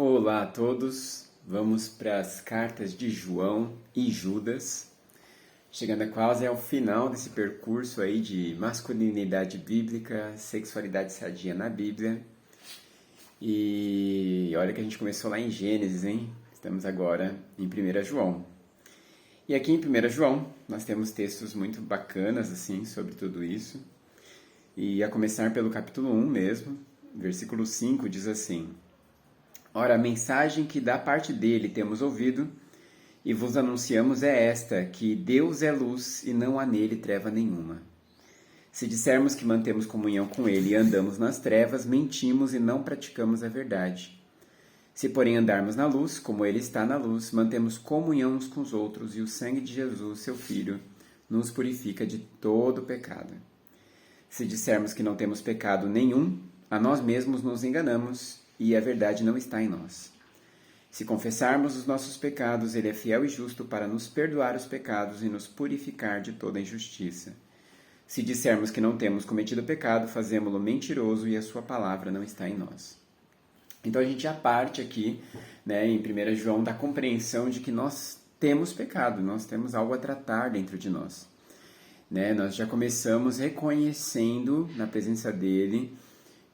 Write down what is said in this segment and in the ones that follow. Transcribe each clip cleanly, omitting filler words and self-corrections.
Olá a todos, vamos para as cartas de João e Judas, chegando quase ao final desse percurso aí de masculinidade bíblica, sexualidade sadia na Bíblia. E olha que a gente começou lá em Gênesis, hein? Estamos agora em 1 João. E aqui em 1 João nós temos textos muito bacanas assim sobre tudo isso. E a começar pelo capítulo 1 mesmo, versículo 5 diz assim: Ora, a mensagem que da parte dele temos ouvido e vos anunciamos é esta, que Deus é luz e não há nele treva nenhuma. Se dissermos que mantemos comunhão com ele e andamos nas trevas, mentimos e não praticamos a verdade. Se, porém, andarmos na luz, como ele está na luz, mantemos comunhão uns com os outros e o sangue de Jesus, seu Filho, nos purifica de todo pecado. Se dissermos que não temos pecado nenhum, a nós mesmos nos enganamos e a verdade não está em nós. Se confessarmos os nossos pecados, ele é fiel e justo para nos perdoar os pecados e nos purificar de toda injustiça. Se dissermos que não temos cometido pecado, fazemo-lo mentiroso e a sua palavra não está em nós. Então a gente já parte aqui, em 1 João, da compreensão de que nós temos pecado, nós temos algo a tratar dentro de nós. Nós já começamos reconhecendo na presença dele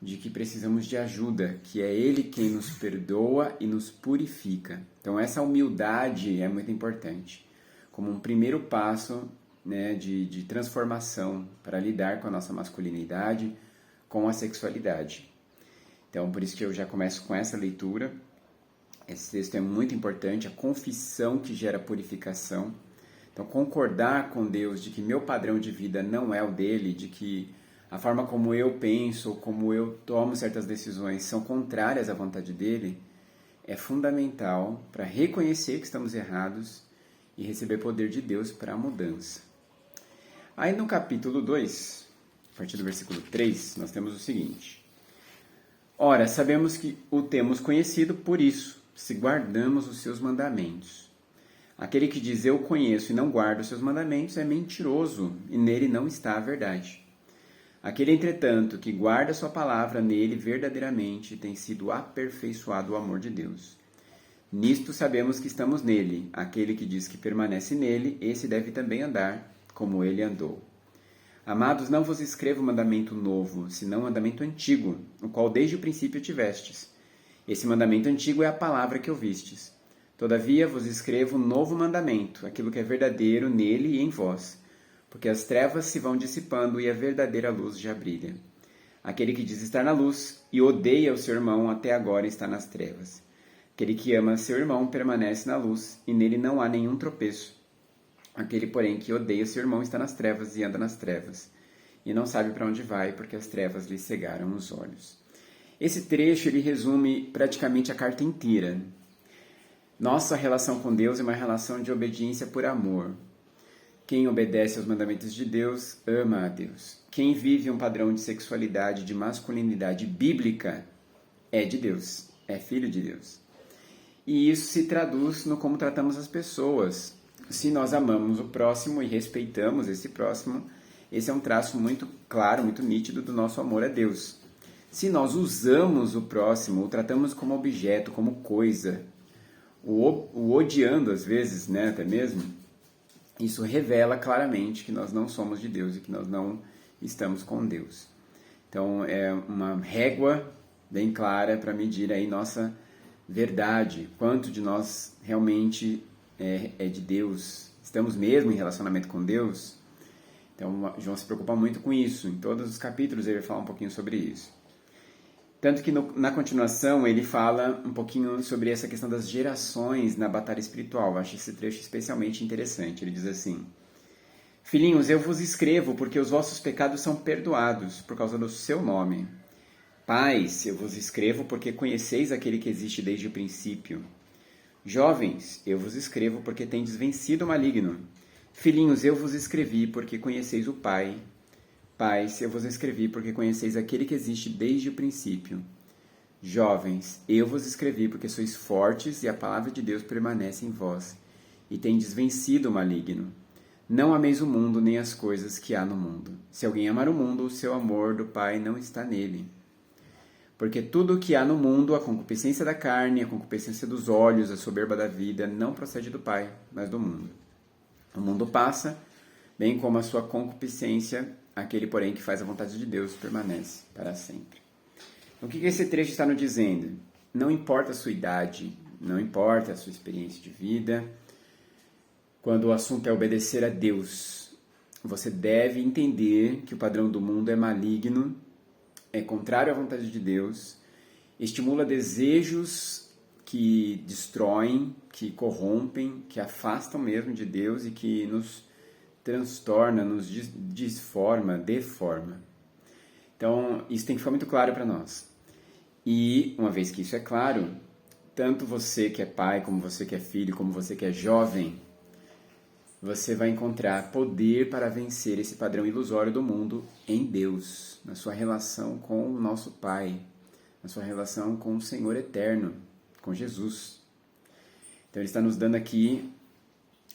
de que precisamos de ajuda, que é ele quem nos perdoa e nos purifica. Então essa humildade é muito importante, como um primeiro passo de transformação para lidar com a nossa masculinidade, com a sexualidade. Então por isso que eu já começo com essa leitura. Esse texto é muito importante, a confissão que gera purificação. Então concordar com Deus de que meu padrão de vida não é o dele, de que a forma como eu penso, como eu tomo certas decisões são contrárias à vontade dele, é fundamental para reconhecer que estamos errados e receber poder de Deus para a mudança. Aí no capítulo 2, a partir do versículo 3, nós temos o seguinte: Ora, sabemos que o temos conhecido por isso, se guardamos os seus mandamentos. Aquele que diz eu conheço e não guarda os seus mandamentos é mentiroso e nele não está a verdade. Aquele, entretanto, que guarda sua palavra, nele verdadeiramente tem sido aperfeiçoado o amor de Deus. Nisto sabemos que estamos nele. Aquele que diz que permanece nele, esse deve também andar como ele andou. Amados, não vos escrevo mandamento novo, senão mandamento antigo, o qual desde o princípio tivestes. Esse mandamento antigo é a palavra que ouvistes. Todavia vos escrevo um novo mandamento, aquilo que é verdadeiro nele e em vós, porque as trevas se vão dissipando e a verdadeira luz já brilha. Aquele que diz estar na luz e odeia o seu irmão até agora está nas trevas. Aquele que ama seu irmão permanece na luz e nele não há nenhum tropeço. Aquele, porém, que odeia seu irmão está nas trevas e anda nas trevas, e não sabe para onde vai, porque as trevas lhe cegaram os olhos. Esse trecho ele resume praticamente a carta inteira. Nossa relação com Deus é uma relação de obediência por amor. Quem obedece aos mandamentos de Deus, ama a Deus. Quem vive um padrão de sexualidade, de masculinidade bíblica, é de Deus, é filho de Deus. E isso se traduz no como tratamos as pessoas. Se nós amamos o próximo e respeitamos esse próximo, esse é um traço muito claro, muito nítido do nosso amor a Deus. Se nós usamos o próximo, o tratamos como objeto, como coisa, o odiando às vezes, até mesmo, isso revela claramente que nós não somos de Deus e que nós não estamos com Deus. Então, é uma régua bem clara para medir aí nossa verdade, quanto de nós realmente é de Deus, estamos mesmo em relacionamento com Deus. Então, João se preocupa muito com isso. Em todos os capítulos ele vai falar um pouquinho sobre isso. Tanto que na continuação ele fala um pouquinho sobre essa questão das gerações na batalha espiritual. Eu acho esse trecho especialmente interessante. Ele diz assim: Filhinhos, eu vos escrevo porque os vossos pecados são perdoados por causa do seu nome. Pais, eu vos escrevo porque conheceis aquele que existe desde o princípio. Jovens, eu vos escrevo porque tendes vencido o maligno. Filhinhos, eu vos escrevi porque conheceis o Pai. Pais, eu vos escrevi porque conheceis aquele que existe desde o princípio. Jovens, eu vos escrevi porque sois fortes e a palavra de Deus permanece em vós, e tendes vencido o maligno. Não ameis o mundo nem as coisas que há no mundo. Se alguém amar o mundo, o seu amor do Pai não está nele. Porque tudo o que há no mundo, a concupiscência da carne, a concupiscência dos olhos, a soberba da vida, não procede do Pai, mas do mundo. O mundo passa, bem como a sua concupiscência, aquele, porém, que faz a vontade de Deus permanece para sempre. O que esse trecho está nos dizendo? Não importa a sua idade, não importa a sua experiência de vida, quando o assunto é obedecer a Deus, você deve entender que o padrão do mundo é maligno, é contrário à vontade de Deus, estimula desejos que destroem, que corrompem, que afastam mesmo de Deus e que nos transtorna, nos deforma. Então, isso tem que ficar muito claro para nós. E, uma vez que isso é claro, tanto você que é pai, como você que é filho, como você que é jovem, você vai encontrar poder para vencer esse padrão ilusório do mundo em Deus, na sua relação com o nosso Pai, na sua relação com o Senhor eterno, com Jesus. Então ele está nos dando aqui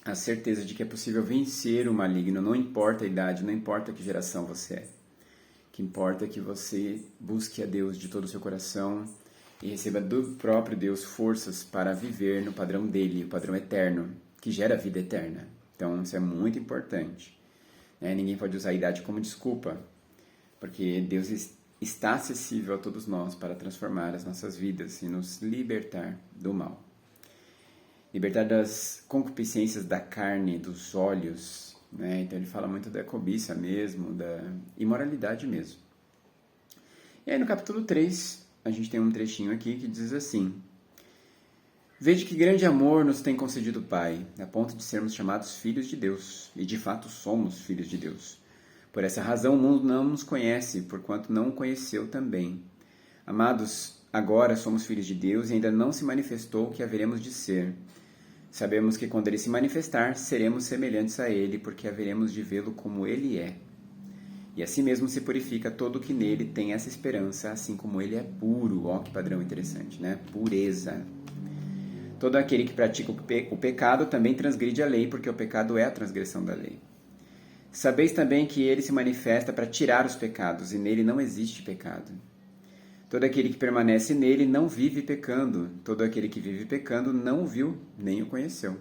a certeza de que é possível vencer o maligno, não importa a idade, não importa que geração você é. O que importa é que você busque a Deus de todo o seu coração e receba do próprio Deus forças para viver no padrão dele, o padrão eterno, que gera vida eterna. Então, isso é muito importante. Ninguém pode usar a idade como desculpa, porque Deus está acessível a todos nós para transformar as nossas vidas e nos libertar do mal. Libertar das concupiscências da carne, dos olhos. Então, ele fala muito da cobiça mesmo, da imoralidade mesmo. E aí, no capítulo 3, a gente tem um trechinho aqui que diz assim: Vede que grande amor nos tem concedido o Pai, a ponto de sermos chamados filhos de Deus, e de fato somos filhos de Deus. Por essa razão o mundo não nos conhece, porquanto não o conheceu também. Amados, agora somos filhos de Deus e ainda não se manifestou o que haveremos de ser. Sabemos que quando ele se manifestar, seremos semelhantes a ele, porque haveremos de vê-lo como ele é. E assim mesmo se purifica todo o que nele tem essa esperança, assim como ele é puro. Ó, que padrão interessante, né? Pureza. Todo aquele que pratica o pecado também transgride a lei, porque o pecado é a transgressão da lei. Sabeis também que ele se manifesta para tirar os pecados, e nele não existe pecado. Todo aquele que permanece nele não vive pecando. Todo aquele que vive pecando não o viu, nem o conheceu.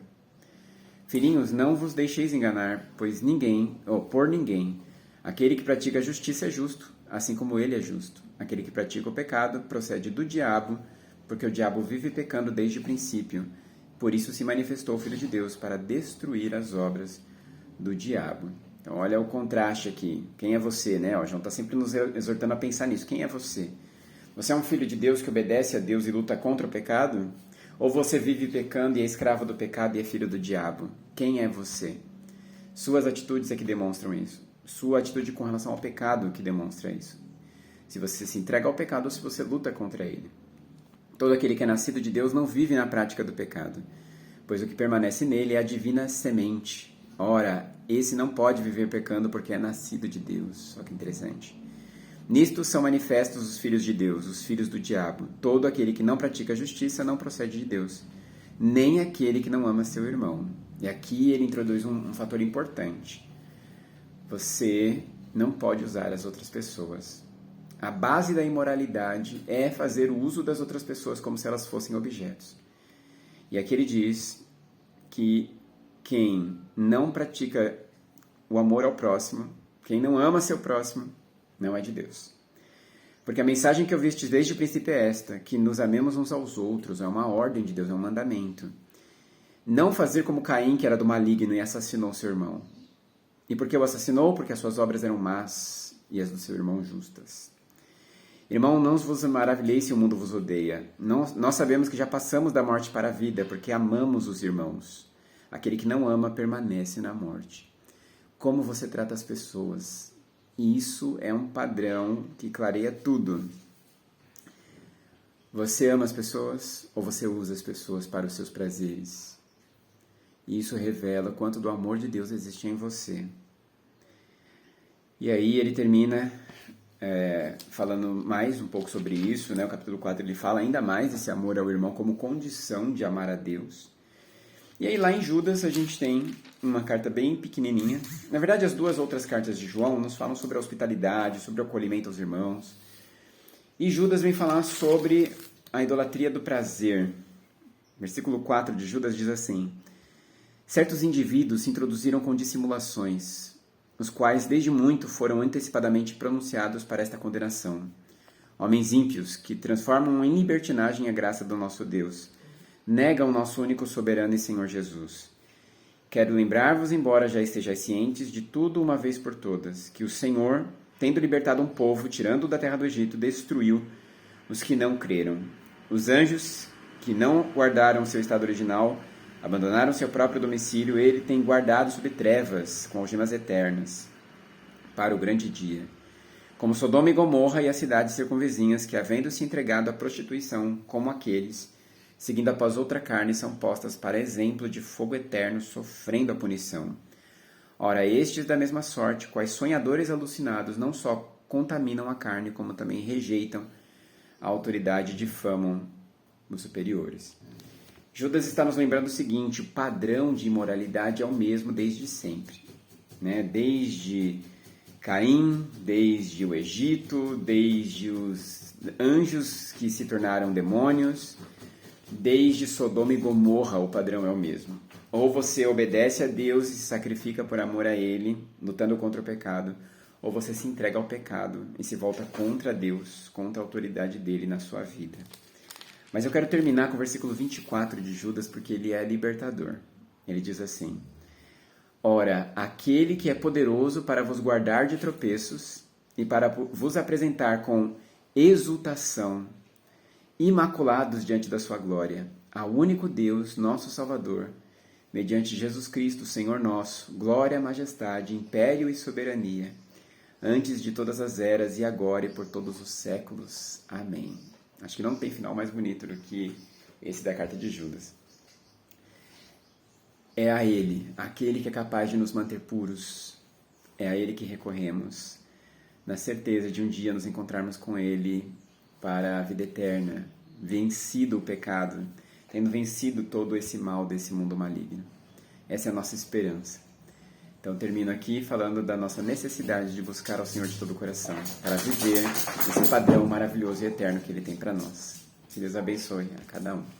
Filhinhos, não vos deixeis enganar, por ninguém. Aquele que pratica a justiça é justo, assim como ele é justo. Aquele que pratica o pecado procede do diabo, porque o diabo vive pecando desde o princípio. Por isso se manifestou o Filho de Deus, para destruir as obras do diabo. Então, olha o contraste aqui. Quem é você, né? João está sempre nos exortando a pensar nisso. Quem é você? Você é um filho de Deus que obedece a Deus e luta contra o pecado? Ou você vive pecando e é escravo do pecado e é filho do diabo? Quem é você? Suas atitudes é que demonstram isso. Sua atitude com relação ao pecado que demonstra isso. Se você se entrega ao pecado ou se você luta contra ele. Todo aquele que é nascido de Deus não vive na prática do pecado, pois o que permanece nele é a divina semente. Ora, esse não pode viver pecando porque é nascido de Deus. Olha que interessante. Nisto são manifestos os filhos de Deus, os filhos do diabo. Todo aquele que não pratica a justiça não procede de Deus, nem aquele que não ama seu irmão. E aqui ele introduz um fator importante. Você não pode usar as outras pessoas. A base da imoralidade é fazer o uso das outras pessoas como se elas fossem objetos. E aqui ele diz que quem não pratica o amor ao próximo, quem não ama seu próximo, não é de Deus. Porque a mensagem que ouvistes desde o princípio é esta, que nos amemos uns aos outros, é uma ordem de Deus, é um mandamento. Não fazer como Caim, que era do maligno e assassinou seu irmão. E por que o assassinou? Porque as suas obras eram más e as do seu irmão justas. Irmão, não vos maravilheis se o mundo vos odeia. Nós sabemos que já passamos da morte para a vida, porque amamos os irmãos. Aquele que não ama permanece na morte. Como você trata as pessoas? Isso é um padrão que clareia tudo. Você ama as pessoas ou você usa as pessoas para os seus prazeres? E isso revela quanto do amor de Deus existe em você. E aí ele termina falando mais um pouco sobre isso, né? O capítulo 4 ele fala ainda mais desse amor ao irmão como condição de amar a Deus. E aí lá em Judas a gente tem uma carta bem pequenininha. Na verdade, as duas outras cartas de João nos falam sobre a hospitalidade, sobre o acolhimento aos irmãos. E Judas vem falar sobre a idolatria do prazer. Versículo 4 de Judas diz assim: certos indivíduos se introduziram com dissimulações, os quais desde muito foram antecipadamente pronunciados para esta condenação. Homens ímpios que transformam em libertinagem a graça do nosso Deus, negam o nosso único soberano e Senhor Jesus. Quero lembrar-vos, embora já estejais cientes de tudo uma vez por todas, que o Senhor, tendo libertado um povo, tirando-o da terra do Egito, destruiu os que não creram. Os anjos que não guardaram seu estado original, abandonaram seu próprio domicílio, ele tem guardado sob trevas, com algemas eternas, para o grande dia. Como Sodoma e Gomorra e as cidades circunvizinhas, que, havendo se entregado à prostituição, como aqueles, seguindo após outra carne, são postas para exemplo de fogo eterno, sofrendo a punição. Ora, estes, da mesma sorte, quais sonhadores alucinados, não só contaminam a carne, como também rejeitam a autoridade e difamam os superiores. Judas está nos lembrando o seguinte: o padrão de imoralidade é o mesmo desde sempre, né? Desde Caim, desde o Egito, desde os anjos que se tornaram demônios, desde Sodoma e Gomorra o padrão é o mesmo. Ou você obedece a Deus e se sacrifica por amor a Ele, lutando contra o pecado, ou você se entrega ao pecado e se volta contra Deus, contra a autoridade dele na sua vida. Mas eu quero terminar com o versículo 24 de Judas, porque ele é libertador. Ele diz assim: ora, aquele que é poderoso para vos guardar de tropeços e para vos apresentar com exultação, imaculados diante da sua glória, ao único Deus, nosso Salvador, mediante Jesus Cristo, Senhor nosso, glória, majestade, império e soberania, antes de todas as eras e agora e por todos os séculos. Amém. Acho que não tem final mais bonito do que esse da carta de Judas. É a Ele, aquele que é capaz de nos manter puros, é a Ele que recorremos, na certeza de um dia nos encontrarmos com Ele para a vida eterna, vencido o pecado, tendo vencido todo esse mal desse mundo maligno. Essa é a nossa esperança. Então termino aqui falando da nossa necessidade de buscar ao Senhor de todo o coração, para viver esse padrão maravilhoso e eterno que Ele tem para nós. Que Deus abençoe a cada um.